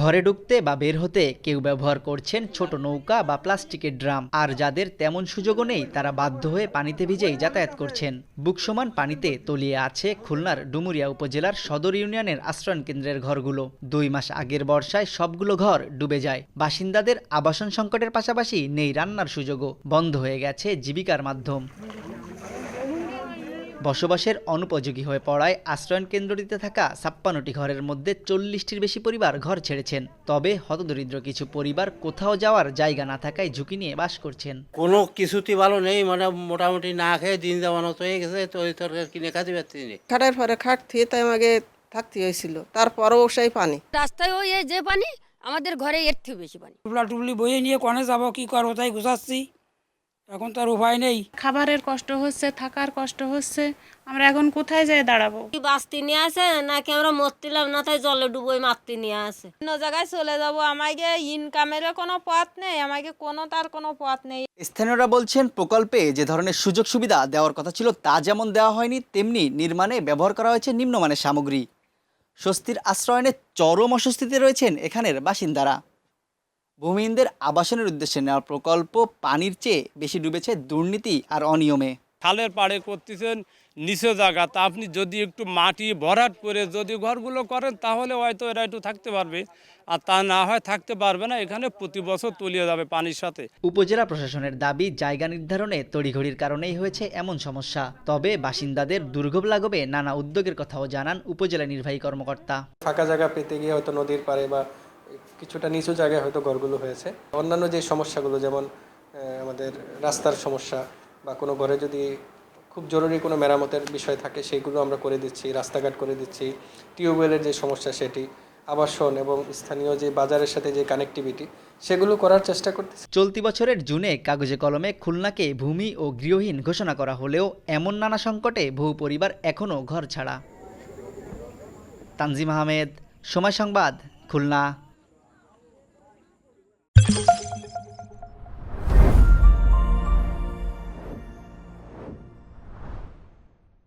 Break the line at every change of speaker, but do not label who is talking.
ঘরে ঢুকতে বা বের হতে কেউ ব্যবহার করছেন ছোট নৌকা বা প্লাস্টিকের ড্রাম, আর যাদের তেমন সুযোগও নেই তারা বাধ্য হয়ে পানিতে ভিজেই যাতায়াত করছেন। বুকসমান পানিতে তলিয়ে আছে খুলনার ডুমুরিয়া উপজেলার সদর ইউনিয়নের আশ্রয়ণ কেন্দ্রের ঘরগুলো। 2 মাস আগের বর্ষায় সবগুলো ঘর ডুবে যায়। বাসিন্দাদের আবাসন সংকটের পাশাপাশি নেই রান্নার সুযোগও, বন্ধ হয়ে গেছে জীবিকার মাধ্যম। বসবাসের অনুপযোগী হয়ে পড়ায় আশ্রয়ণ কেন্দ্রটিতে থাকা 56টি ঘরের মধ্যে 40টির বেশি পরিবার ঘর ছেড়েছেন। তবে হতদরিদ্র কিছু পরিবার কোথাও যাওয়ার জায়গা না থাকায় ঝুঁকি নিয়ে বাস করছেন।
কোনো কিছুতে ভালো নেই, মানে মোটামুটি না খেয়ে দিন যাওয়ানো তো হয়ে গেছে, তো ওই তরকারি কিনে খাতে পারছি না।
খাটের পরে খাট থেকে তাই আমাকে থাকতে হয়েছিল, তারপরেও সেই পানি।
রাস্তায় ওই যে পানি, আমাদের ঘরে এর থেকে বেশি পানি।
টুবলা টুবলি বয়ে নিয়ে কনে যাবো, কি করবো তাই গুছাচ্ছি, এখন তার উপায় নেই।
খাবারের কষ্ট হচ্ছে, থাকার কষ্ট হচ্ছে, আমরা এখন কোথায় যাই দাঁড়াবো?
বাস্তি নিয়ে আসে নাকি আমরা মরতিলাম না, তাই জলে ডুবোই মারতে নিয়ে আসে।
অন্য জায়গায় চলে যাব, আমাকে ইনকামেরও কোনো পথ নেই, আমাকে কোনো পথ নেই।
স্থানীয়রা বলছেন, প্রকল্পে যে ধরনের সুযোগ সুবিধা দেওয়ার কথা ছিল তা যেমন দেওয়া হয়নি, তেমনি নির্মাণে ব্যবহার করা হয়েছে নিম্নমানের সামগ্রী। স্বস্তির আশ্রয়নে চরম অস্বস্তিতে রয়েছেন এখানের বাসিন্দারা। ভূমিহীনদের আবাসনের উদ্দেশ্যে নেওয়া প্রকল্প পানির চেয়ে বেশি ডুবেছে দুর্নীতি আর অনিয়মে।
খালের পাড়ে করতেছেন নিচে জায়গা, তা আপনি যদি একটু মাটি ভরাট করে যদি ঘরগুলো করেন তাহলে হয়তো এরা একটু থাকতে পারবে, আর তা না হয় থাকতে পারবে না। এখানে প্রতি বছর তলিয়ে যাবে পানির সাথে।
উপজেলা প্রশাসনের দাবি, জায়গা নির্ধারণে তড়িঘড়ির কারণেই হয়েছে এমন সমস্যা। তবে বাসিন্দাদের দুর্ভোগ লাঘবে নানা উদ্যোগের কথাও জানান উপজেলা নির্বাহী কর্মকর্তা।
ফাঁকা জায়গা পেতে গিয়ে হয়তো নদীর পাড়ে বা কিছুটা নিচু জায়গায় হয়তো ঘরগুলো হয়েছে। অন্যান্য যে সমস্যাগুলো, যেমন আমাদের রাস্তার সমস্যা বা কোনো ঘরে যদি খুব জরুরি কোনো মেরামতের বিষয় থাকে, সেইগুলো আমরা করে দিচ্ছি, রাস্তাঘাট করে দিচ্ছি। টিউবওয়েলের যে সমস্যা সেটি, আবাসন এবং স্থানীয় যে বাজারের সাথে যে কানেক্টিভিটি, সেগুলো করার চেষ্টা করতেছি।
চলতি বছরের জুনে কাগজে কলমে খুলনাকে ভূমি ও গৃহহীন ঘোষণা করা হলেও এমন নানা সংকটে বহু পরিবার এখনও ঘর ছাড়া। তানজিম আহমেদ, সময় সংবাদ, খুলনা।